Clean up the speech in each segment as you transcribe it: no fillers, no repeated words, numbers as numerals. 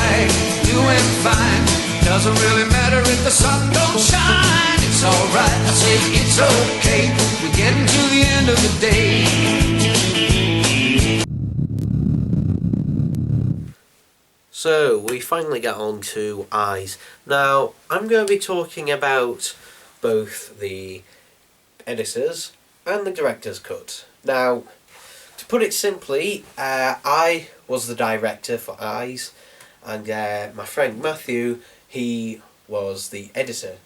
alright, doing fine. Doesn't really matter if the sun don't shine. It's alright, I say it's okay. We're getting to the end of the day. So we finally get on to Eyes. Now I'm going to be talking about both the editors and the director's cut. Now, to put it simply, I was the director for Eyes, and my friend Matthew, he was the editor.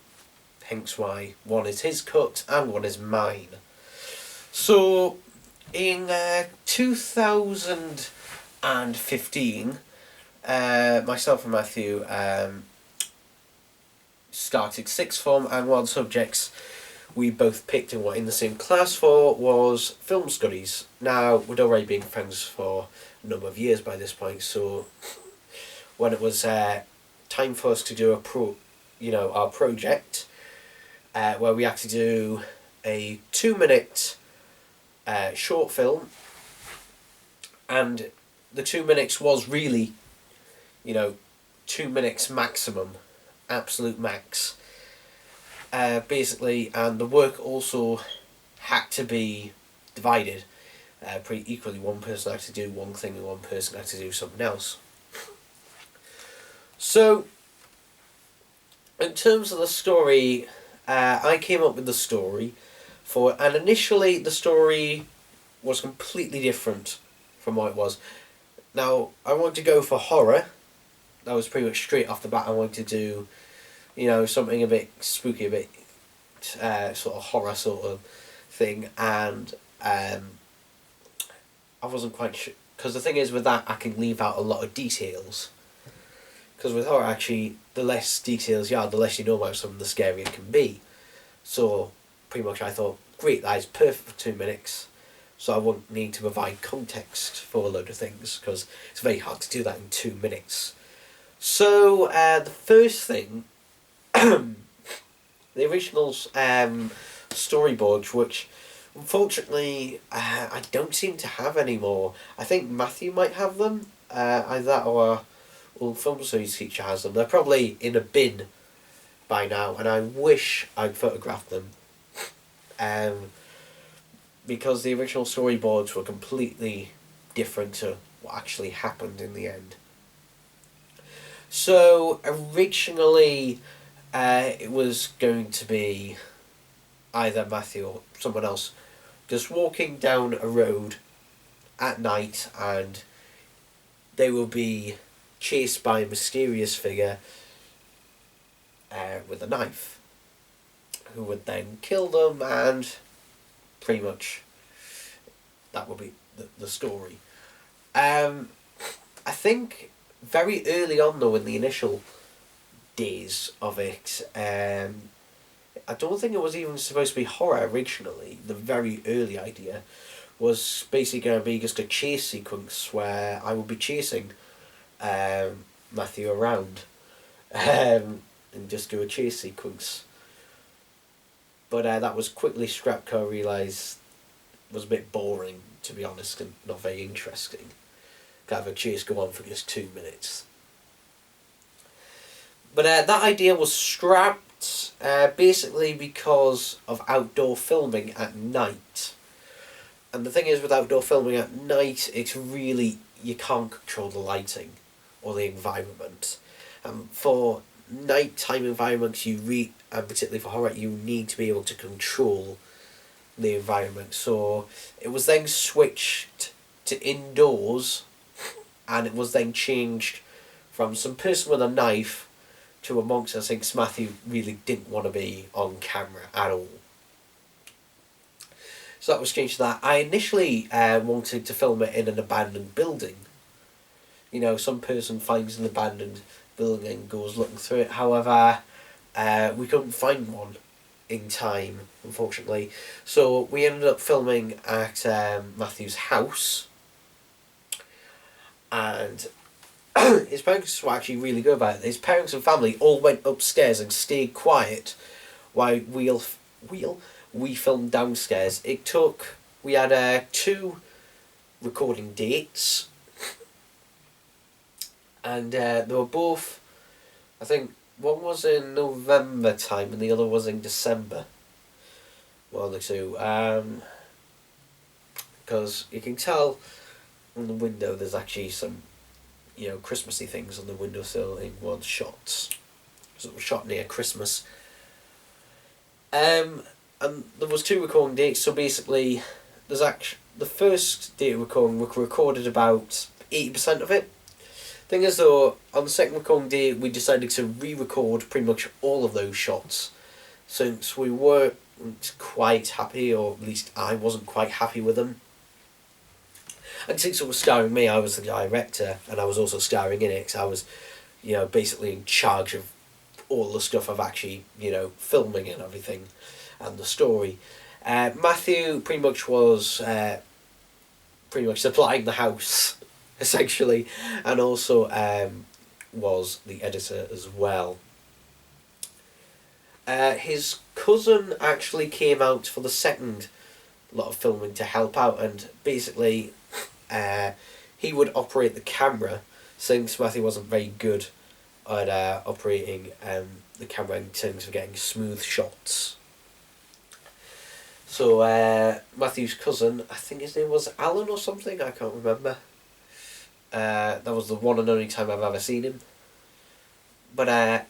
Hence why one is his cut and one is mine. So, in 2015, myself and Matthew started sixth form, and one of the subjects we both picked and were in the same class for was film studies. Now, we'd already been friends for a number of years by this point, so when it was time for us to do our project, where we had to do a 2-minute short film, and the 2 minutes was really, 2 minutes maximum, absolute max. Basically, and the work also had to be divided pretty equally. One person had to do one thing and one person had to do something else. So, in terms of the story, I came up with the story and initially the story was completely different from what it was. Now, I wanted to go for horror. That was pretty much straight off the bat. I wanted to do something a bit spooky, a bit sort of horror sort of thing, and I wasn't quite sure, because the thing is with that I can leave out a lot of details, because with horror actually the less details you are, the less you know about something, the scarier it can be. So pretty much I thought, great, that is perfect for 2 minutes, so I won't need to provide context for a load of things, because it's very hard to do that in 2 minutes. So the first thing, the original storyboards, which unfortunately I don't seem to have anymore. I think Matthew might have them, either that or old film studies teacher has them. They're probably in a bin by now, and I wish I'd photographed them, because the original storyboards were completely different to what actually happened in the end. So originally it was going to be either Matthew or someone else just walking down a road at night, and they will be chased by a mysterious figure with a knife, who would then kill them, and pretty much that would be the story. I think very early on though, in the initial days of it, I don't think it was even supposed to be horror originally. The very early idea was basically going to be just a chase sequence where I would be chasing Matthew around and just do a chase sequence. But that was quickly scrapped because I realised it was a bit boring, to be honest, and not very interesting. To have a chase go on for just 2 minutes. But that idea was scrapped basically because of outdoor filming at night. And the thing is, with outdoor filming at night, it's really, you can't control the lighting or the environment. For nighttime environments, and particularly for horror, you need to be able to control the environment. So it was then switched to indoors, and it was then changed from some person with a knife to a monk, since Matthew really didn't want to be on camera at all. So that was changed to that. I initially wanted to film it in an abandoned building. Some person finds an abandoned building and goes looking through it. However, we couldn't find one in time, unfortunately. So we ended up filming at Matthew's house. And his parents were actually really good about it. His parents and family all went upstairs and stayed quiet while we filmed downstairs. We had 2 recording dates, and they were both, I think one was in November time and the other was in December. Well, the two, because you can tell on the window there's actually some, Christmassy things on the windowsill in one shots. So it was shot near Christmas. And there was two recording dates, so basically the first date recording we recorded about 80% of it. Thing is though, on the second recording day we decided to re-record pretty much all of those shots, since we weren't quite happy, or at least I wasn't quite happy with them. And since it was starring me, I was the director, and I was also starring in it, because I was, basically in charge of all the stuff of actually, filming and everything, and the story. Matthew pretty much was supplying the house, essentially, and also was the editor as well. His cousin actually came out for the second lot of filming to help out, and basically he would operate the camera, since Matthew wasn't very good at operating the camera in terms of getting smooth shots. So Matthew's cousin, I think his name was Alan or something, I can't remember. That was the one and only time I've ever seen him. But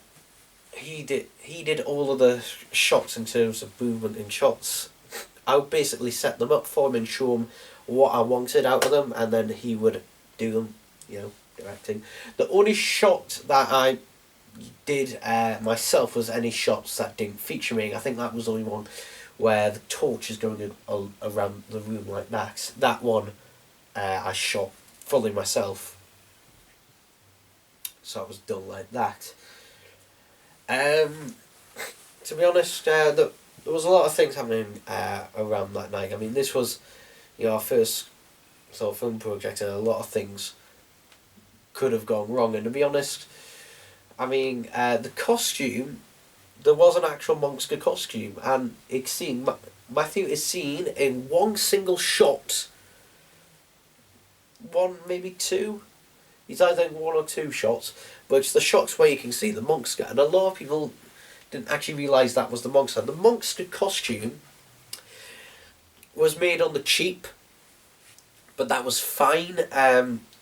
he did all of the shots in terms of movement in shots. I would basically set them up for him and show him what I wanted out of them, and then he would do them, directing. The only shot that I did myself was any shots that didn't feature me. I think that was the only one where the torch is going around the room like that. That one I shot fully myself. So it was done like that. To be honest, there was a lot of things happening around that night. I mean, this was, our first sort of film project, and a lot of things could have gone wrong. And to be honest, I mean, the costume, there was an actual monster costume, and it's seen, Matthew is seen in one single shot. One, maybe two. He's either in one or two shots, but it's the shots where you can see the monster, and a lot of people didn't actually realise that was the monster. The monster costume was made on the cheap, but that was fine,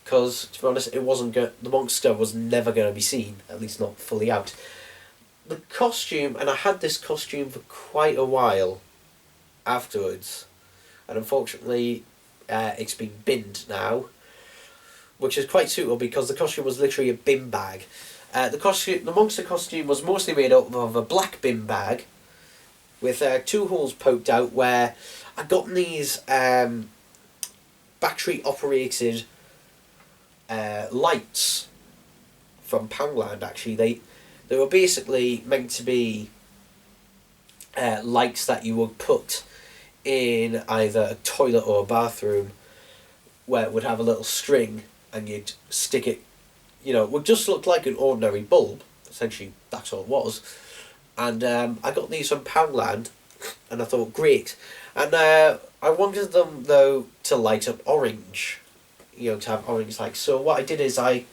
because, to be honest, the monster was never going to be seen, at least not fully out. The costume, and I had this costume for quite a while afterwards, and unfortunately it's been binned now, which is quite suitable because the costume was literally a bin bag. The monster costume was mostly made up of a black bin bag with two holes poked out, where I got these battery operated lights from Poundland. Actually, they were basically meant to be lights that you would put in either a toilet or a bathroom, where it would have a little string and you'd stick it, it would just look like an ordinary bulb. Essentially, that's all it was. And I got these from Poundland, and I thought, great. And I wanted them, though, to light up orange, to have orange lights. So what I did is I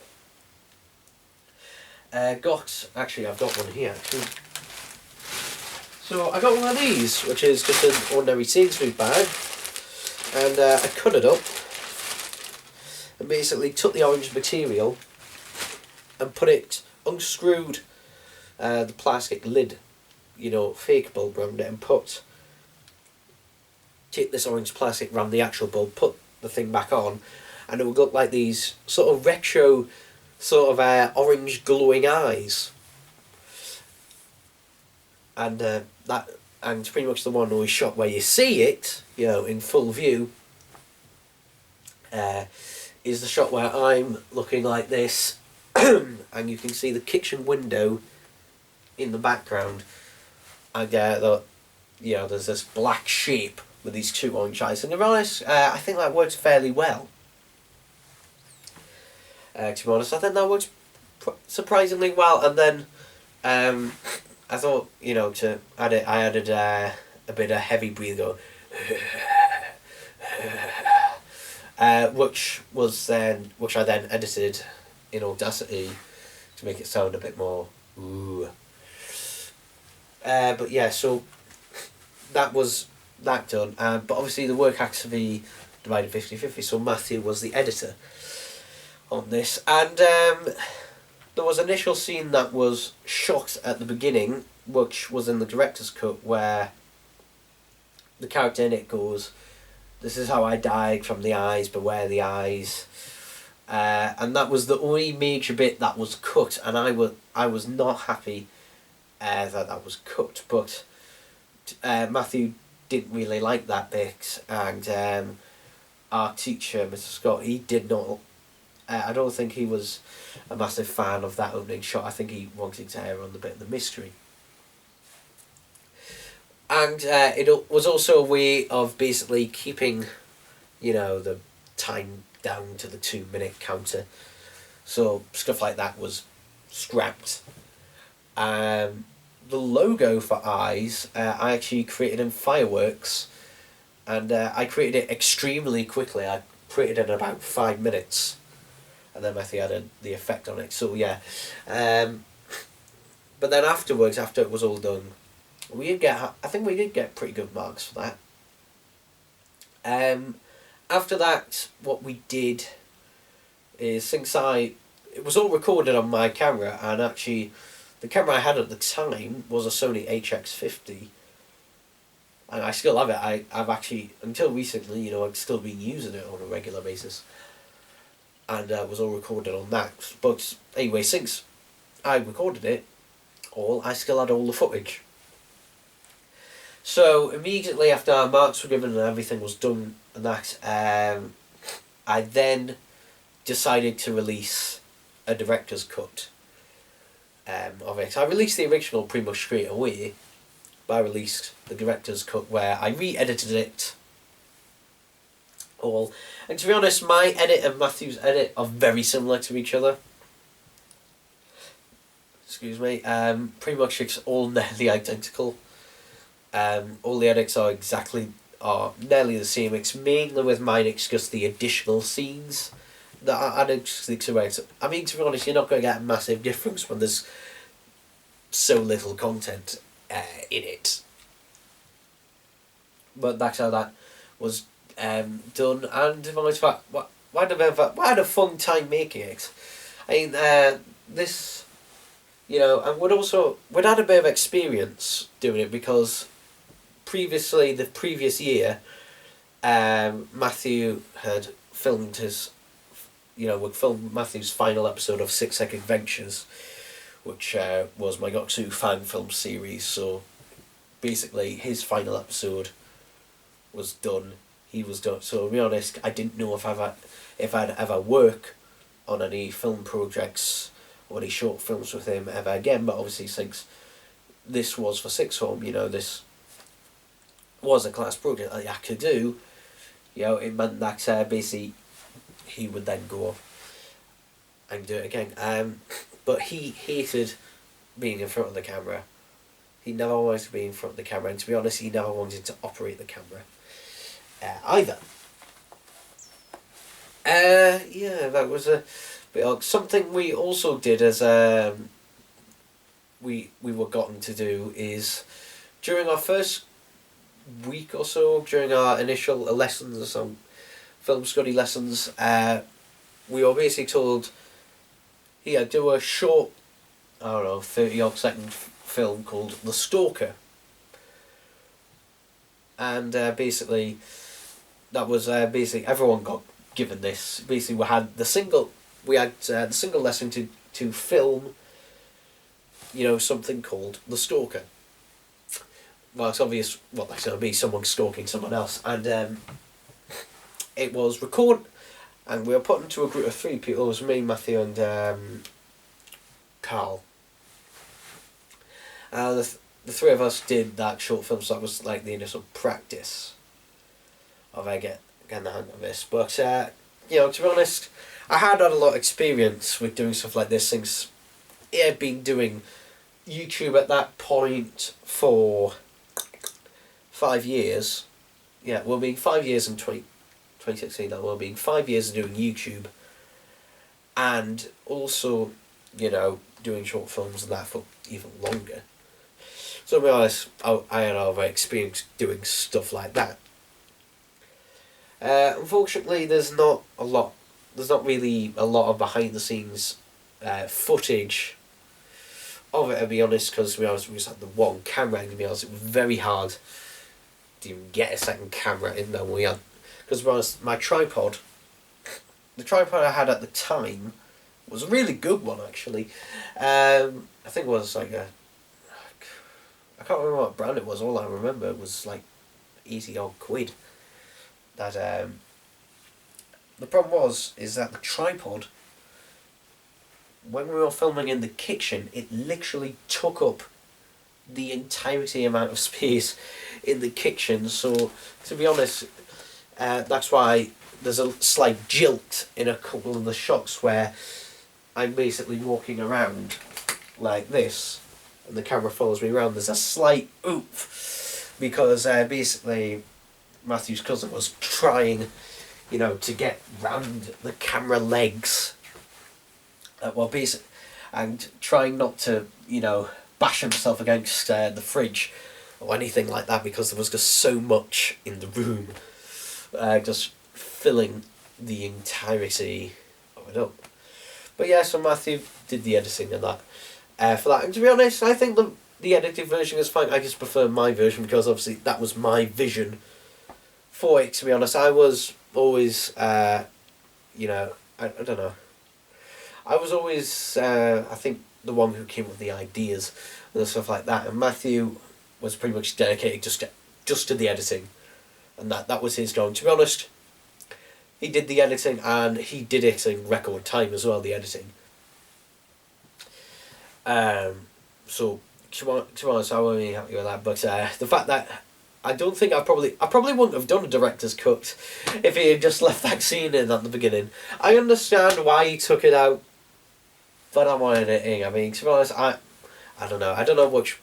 I've got one here, actually. So I got one of these, which is just an ordinary Sainsbury's bag, and I cut it up, and basically took the orange material and unscrewed the plastic lid, fake bulb around it, and take this orange plastic around the actual bulb, put the thing back on, and it would look like these sort of retro, sort of orange glowing eyes. And and pretty much the one always shot where you see it, in full view, is the shot where I'm looking like this, and you can see the kitchen window in the background, and there's this black shape with these two orange eyes. And to be honest, I think that works fairly well. To be honest, I think that works surprisingly well. And then I thought, to add it, I added a bit of heavy breathing, which I then edited in Audacity to make it sound a bit more ooh. But yeah, so that was that done. But obviously the work had to be divided 50-50, so Matthew was the editor on this. And there was an initial scene that was shot at the beginning, which was in the director's cut, where the character in it goes, "This is how I died, from the eyes, beware the eyes." And that was the only major bit that was cut, and I was not happy that was cut. But Matthew didn't really like that bit, and our teacher, Mr. Scott, he did not. I don't think he was a massive fan of that opening shot. I think he wanted to err on the bit of the mystery. And it was also a way of basically keeping, the time down to the 2-minute counter. So stuff like that was scrapped. The logo for Eyes, I actually created in Fireworks, and I created it extremely quickly. I created it in about 5 minutes, and then Matthew added the effect on it. So yeah, but then afterwards, after it was all done, I think we did get pretty good marks for that. After that, what we did is, it was all recorded on my camera, and actually the camera I had at the time was a Sony HX50, and I still have it. I've actually, until recently, I've still been using it on a regular basis, and it was all recorded on that. But anyway, since I recorded it all, I still had all the footage. So immediately after our marks were given and everything was done and that, I then decided to release a director's cut of it. I released the original pretty much straight away, but I released the director's cut where I re-edited it all. And to be honest, my edit and Matthew's edit are very similar to each other. Excuse me. Pretty much it's all nearly identical. All the edits are nearly the same. It's mainly with mine, it's just the additional scenes that are added to it. I mean, to be honest, you're not going to get a massive difference when there's so little content in it. But that's how that was done. And to be honest, I had a fun time making it. I mean, this, and we'd had a bit of experience doing it, because the previous year, Matthew had filmed would film Matthew's final episode of 6 Second Adventures, which was my Doctor Who fan film series. So basically his final episode was done. He was done. So to be honest, I didn't know if I'd ever work on any film projects or any short films with him ever again. But obviously, since this was for Sixth Form, this was a class project that I could do, it meant that basically he would then go and do it again. But he hated being in front of the camera. He never wanted to be in front of the camera, and to be honest, he never wanted to operate the camera either. That was a bit odd. Something we also did as we were gotten to do is, during our first week or so, during our initial lessons or some film study lessons, we were basically told, do a short, 30-odd second film called The Stalker. And basically, that was everyone got given this. Basically, we had the single lesson to film, something called The Stalker. Well, it's obvious what that's going to be, someone stalking someone else. And it was recorded, and we were put into a group of 3 people. It was me, Matthew, and Carl. The 3 of us did that short film, so that was like the initial practice of getting the hang of this. But, to be honest, I had a lot of experience with doing stuff like this since I had been doing YouTube at that point for 5 years. Yeah, being 5 years in 2016, that will be 5 years of doing YouTube. and also, you know, doing short films and that for even longer. So to be honest, I had a lot of experience doing stuff like that. Unfortunately, there's not really a lot of behind the scenes footage of it, to be honest, because we just had the one camera, and to be honest, it was very hard to even get a second camera in there. Because to be honest, the tripod I had at the time was a really good one, actually. I think it was like I can't remember what brand it was. All I remember was like 80 odd quid. That the problem is that the tripod, when we were filming in the kitchen, it literally took up the entirety amount of space in the kitchen. So to be honest, that's why there's a slight jilt in a couple of the shots where I'm basically walking around like this and the camera follows me around. There's a slight oomph because basically Matthew's cousin was trying, you know, to get round the camera legs, and trying not to, you know, bash himself against the fridge or anything like that, because there was just so much in the room, just filling the entirety of it up. But yeah, so Matthew did the editing and that for that. And to be honest, I think the edited version is fine. I just prefer my version because obviously that was my vision for it. To be honest, I was always, you know, I don't know. I was always, I think, the one who came up with the ideas and stuff like that. And Matthew was pretty much dedicated just to the editing, and that was his goal. To be honest, he did the editing, and he did it in record time as well. The editing. So to be honest, I wasn't really happy with that. But the fact that I don't think I probably wouldn't have done a director's cut if he had just left that scene in at the beginning. I understand why he took it out, but I wanted it in. I mean, to be honest, I don't know. I don't know which.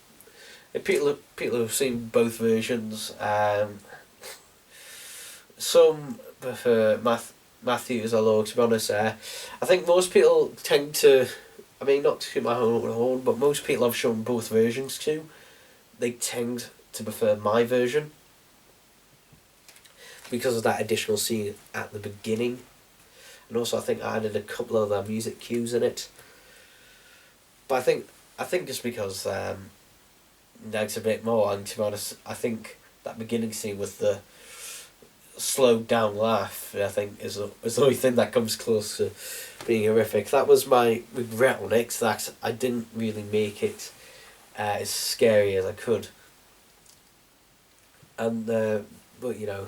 If people have seen both versions. Some prefer Matthew's, although to be honest, I think most people tend to. I mean, not to my own horn, but most people I've shown both versions to, they tend to prefer my version because of that additional scene at the beginning, and also I think I added a couple of other music cues in it. But I think just because that's a bit more, and to be honest, I think that beginning scene with the slowed down laugh, I think is the only thing that comes close to being horrific. That was my regret on it, that I didn't really make it as scary as I could. And but you know,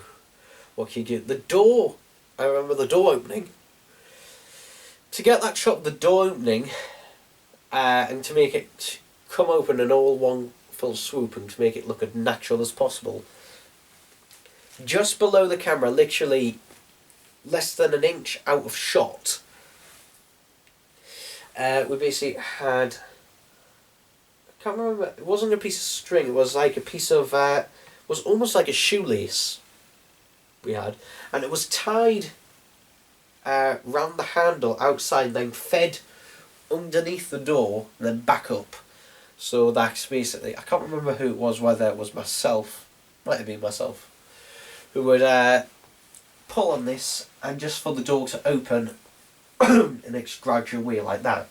what can you do? The door, I remember the door opening. To get that shot of the door opening, and to make it come open in all one full swoop, and to make it look as natural as possible, just below the camera, literally less than an inch out of shot, we basically had, I can't remember, it wasn't a piece of string, it was like a piece of, was almost like a shoelace we had, and it was tied round the handle outside, then fed underneath the door, and then back up. So that's basically, I can't remember who it was, whether it was myself, might have been myself, who would pull on this, and just for the door to open in its gradual way like that,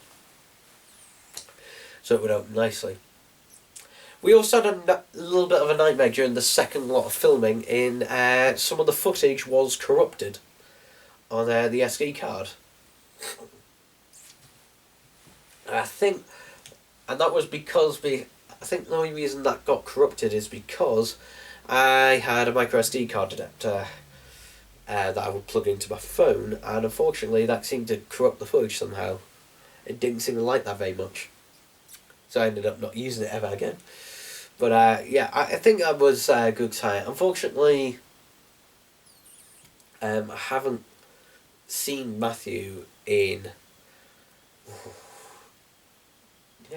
so it would open nicely. We also had a little bit of a nightmare during the second lot of filming. In some of the footage was corrupted on the SD card. I think, and that was because I think the only reason that got corrupted is because I had a micro SD card adapter that I would plug into my phone, and unfortunately that seemed to corrupt the footage somehow. It didn't seem to like that very much, so I ended up not using it ever again. But yeah, I think that was a good time. Unfortunately, I haven't seen Matthew in 2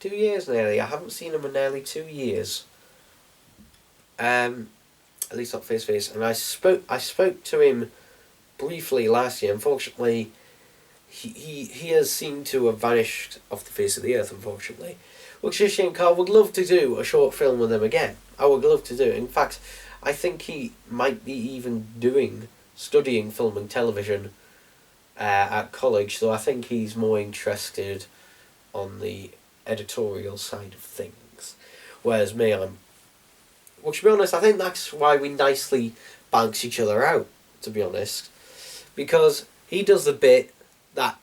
years nearly. I haven't seen him in nearly 2 years. At least not face to face. And I spoke to him briefly last year. Unfortunately, he has seemed to have vanished off the face of the earth, unfortunately. Which is a shame, 'cause I would love to do a short film with him again. I would love to do it. In fact, I think he might be even studying film and television at college, so I think he's more interested on the editorial side of things. Whereas me, well, to be honest, I think that's why we nicely bounce each other out, to be honest. Because he does the bit that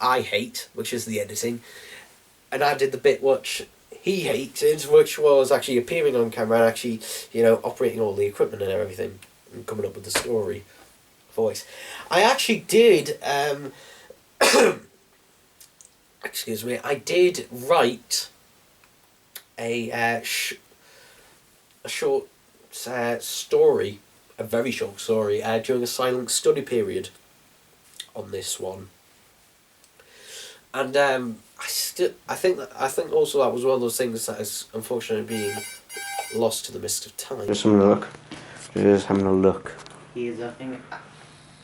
I hate, which is the editing, and I did the bit which he hated, which was actually appearing on camera and actually, operating all the equipment and everything, and coming up with the story voice. I actually did, excuse me, I did write a short story, a very short story, during a silent study period on this one. And I think also that was one of those things that is unfortunately being lost to the mist of time. Just having a look. Just having a look. He's a thing.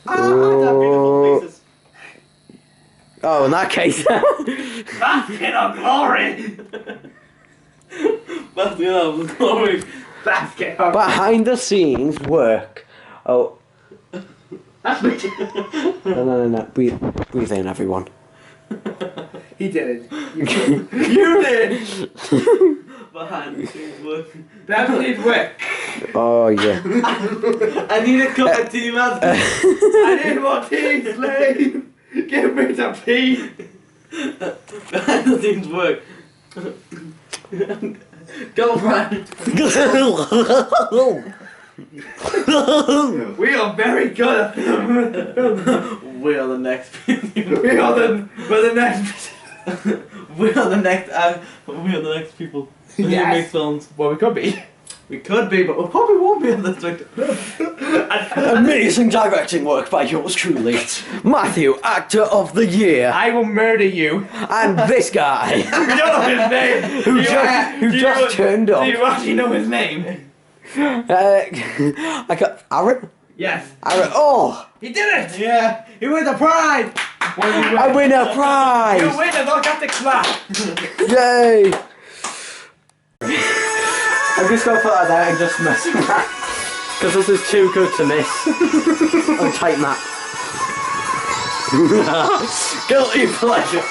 Oh. Oh, in that case. Basket of glory! Basket of glory! Basket of Behind the scenes work. Oh. That's me! No. Breathe in, everyone. He did it. You did! Behind the scenes work. That needs work. Oh, yeah. I need a cup of tea, man. I need more tea, slave. Give me some tea. Behind the scenes work. Girlfriend. We are very good at film. We are the next people. We're the next people who make films. Well, we could be. We could be, but we probably won't be in this victim. Amazing directing work by yours truly, Matthew, Actor of the Year, I will murder you. and this guy You don't know his name. who just turned up. Do you actually know his name? I got Aaron. Yes. Aaron. Oh, He did it. Yeah, he wins a pride. I win a You prize! win and I'll get the clap. Yay! I'm just gonna put that out and just mess with that. Because this is too good to miss. I'll tighten that. Guilty pleasure.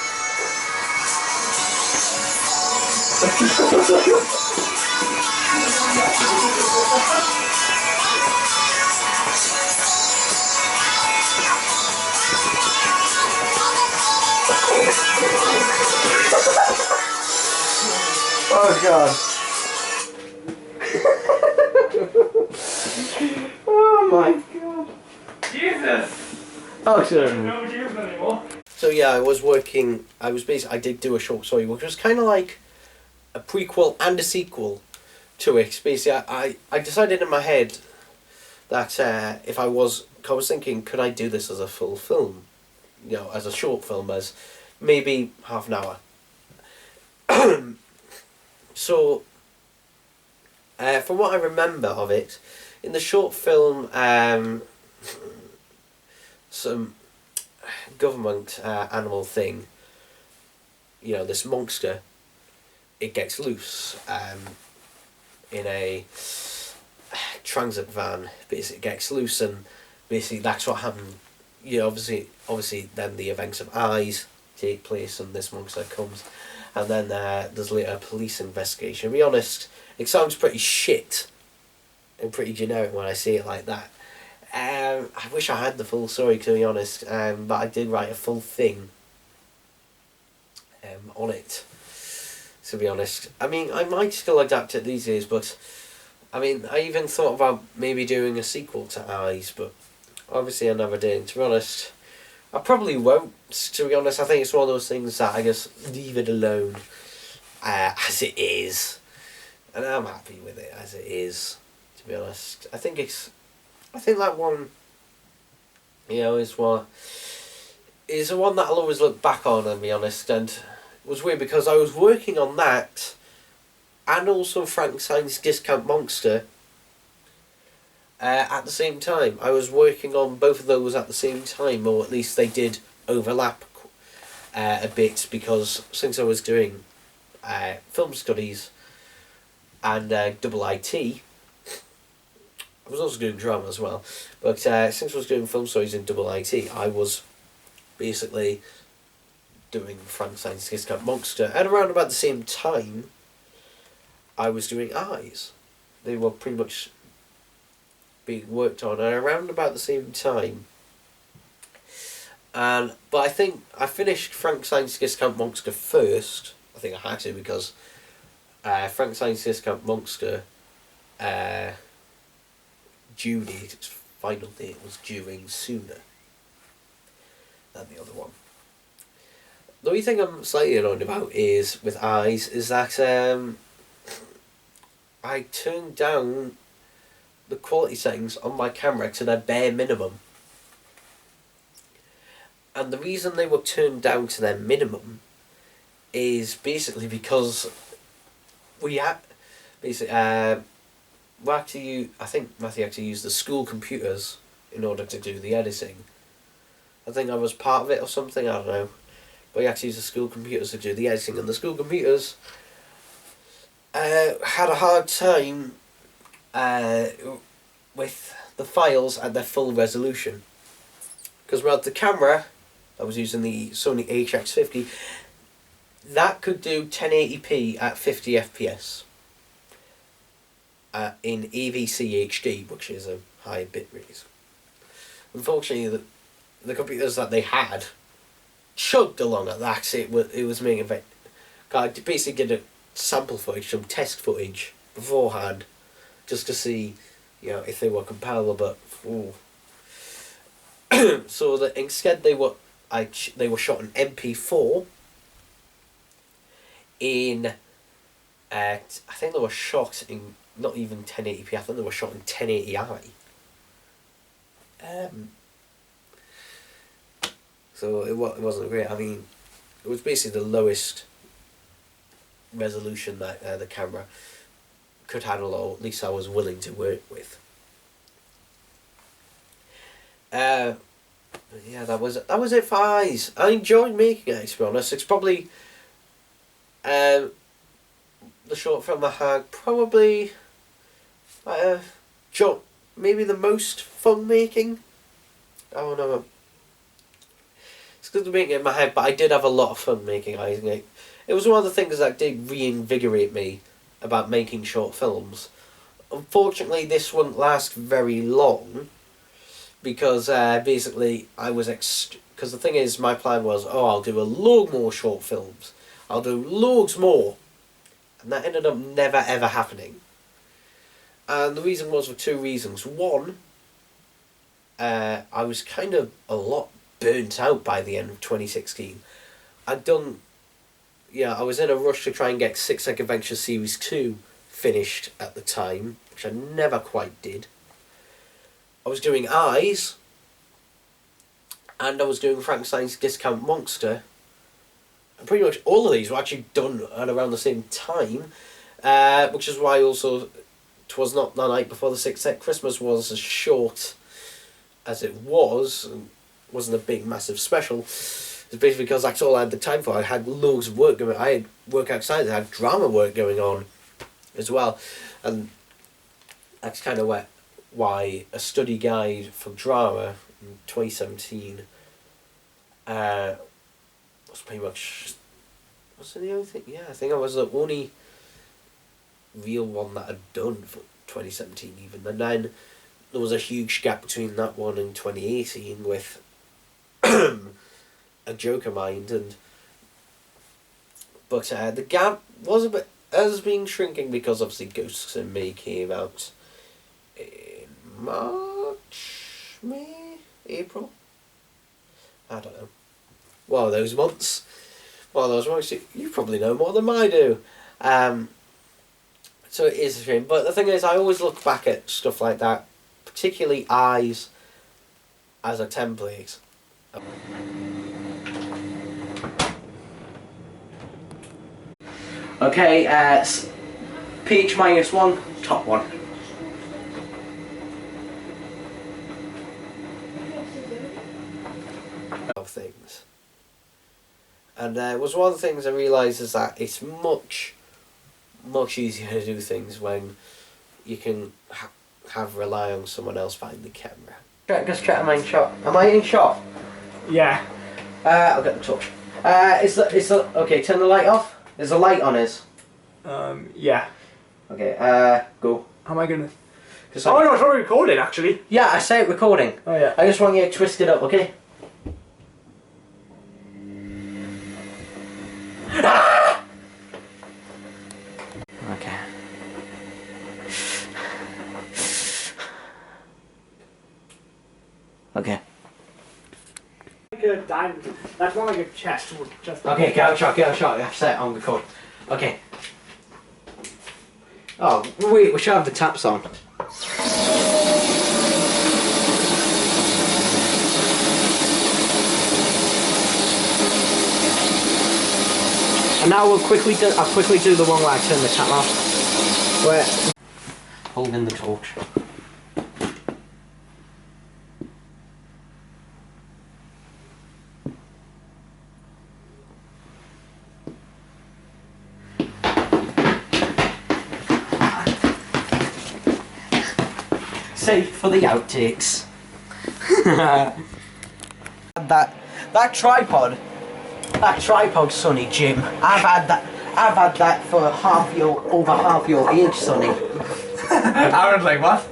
Oh god. Oh my god. Jesus. Oh sure. No Jesus anymore. So yeah, I did do a short story, which was kind of like a prequel and a sequel to it. Basically, I decided in my head that I was thinking, could I do this as a full film? As a short film, as maybe half an hour. So, from what I remember of it, in the short film, some government animal thing, this monster, it gets loose in a transit van. Basically, it gets loose, and basically that's what happened. Obviously, then the events of Eyes take place, and this monster comes, and then there's later a police investigation. To be honest, it sounds pretty shit and pretty generic when I say it like that. I wish I had the full story, to be honest, but I did write a full thing on it, to be honest. I mean, I might still adapt it these days, but I mean, I even thought about maybe doing a sequel to Eyes, but obviously I never did. To be honest, I probably won't, to be honest. I think it's one of those things that I just leave it alone as it is, and I'm happy with it as it is, to be honest. I think that one, is the one that I'll always look back on, and be honest. And it was weird because I was working on that and also Frankenstein's Discount Monster at the same time. I was working on both of those at the same time, or at least they did overlap a bit, because since I was doing film studies and double IT, I was also doing drama as well, but since I was doing film studies in double IT, I was basically doing Frankenstein's Discount Monster, and around about the same time I was doing Eyes. They were pretty much being worked on, and around about the same time. But I think I finished Frankenstein's Discount Monster first. I think I had to, because Frankenstein's Discount Monster due date, its final date, was due sooner than the other one. The only thing I'm slightly annoyed about is with Eyes is that I turned down the quality settings on my camera to their bare minimum. And the reason they were turned down to their minimum is basically because we had basically I think Matthew actually used the school computers in order to do the editing. I think I was part of it or something, I don't know. But we actually used the school computers to do the editing, and the school computers had a hard time with the files at their full resolution. Because the camera, I was using the Sony HX50, that could do 1080p at 50 FPS in AVC HD, which is a high bit rate. Unfortunately, the computers that they had chugged along at that. It was making a bit. I basically did a sample footage, some test footage beforehand, just to see, if they were comparable. But so that instead they were shot in MP4. I think they were shot in not even 1080p. I think they were shot in 1080i. So it wasn't great. I mean, it was basically the lowest resolution that the camera could handle, or at least I was willing to work with. Yeah, that was it for Eyes. I enjoyed making it, to be honest. It's probably the short film I had, probably maybe the most fun making. I don't know. It's good to make it in my head, but I did have a lot of fun making Eyes. It was one of the things that did reinvigorate me about making short films. Unfortunately, this wouldn't last very long, because basically I was because the thing is, my plan was, I'll do a load more short films. I'll do loads more. And that ended up never ever happening. And the reason was for two reasons. One, I was kind of a lot burnt out by the end of 2016. I was in a rush to try and get Six Egg Adventure Series 2 finished at the time, which I never quite did. I was doing Eyes, and I was doing Frankenstein's Discount Monster. And pretty much all of these were actually done at around the same time, which is why also 'Twas Not the Night Before the Sixth Set Christmas was as short as it was, and wasn't a big massive special. It's basically because that's all I had the time for. I had loads of work going on. I had work outside, I had drama work going on as well, and that's kind of why a study guide for drama in 2017 was pretty much, was it the only thing? Yeah, I think I was the only real one that I'd done for 2017 even, and then there was a huge gap between that one and 2018 with A Joker Mind, but the gap was a bit has been shrinking, because obviously Ghosts in Me came out in March, May, April, I don't know, one of those months. You probably know more than I do. So it is a shame, but the thing is, I always look back at stuff like that, particularly Eyes, as a template. Okay, page -1, top one. things. And it was one of the things I realised is that it's much easier to do things when you can have rely on someone else behind the camera. Just check, am I in shot? Am I in shot? Yeah. I'll get the torch. Okay, turn the light off. There's a light on us. Yeah. Okay, go. How am I gonna... Just Oh like, no, it's already recording actually. yeah, I say it recording. Oh yeah. I just want you to twist it up, okay? Okay. Okay. Like a diamond. That's more like a chest. Just Okay, get out shot, get out shot. I've set it on record. Okay. Oh, wait, we should have the taps on. And now I'll quickly do the one where I turn the tap off. Where? Holding the torch. Safe for the outtakes. that tripod, Sonny Jim. I've had that for over half your age, Sonny. I was like, what?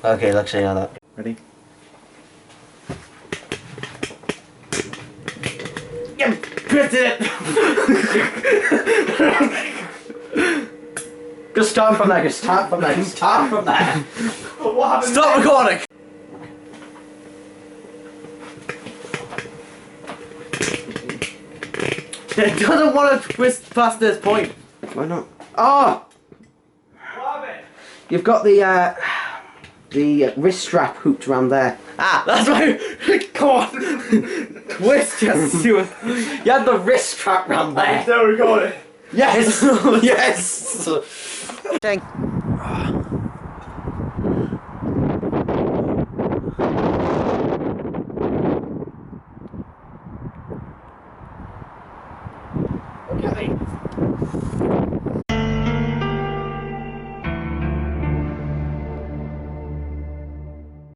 Okay, let's see how that. Ready? Yeah, twisted it. Just start from there. Just start from there. Just start from there. what happened? Stop recording. It doesn't want to twist past this point. Why not? Oh! What happened? You've got the wrist strap hooked around there. Ah, that's why. Come on, twist, just do it. You had the wrist strap round there. Still recording. Yes, yes. Thank.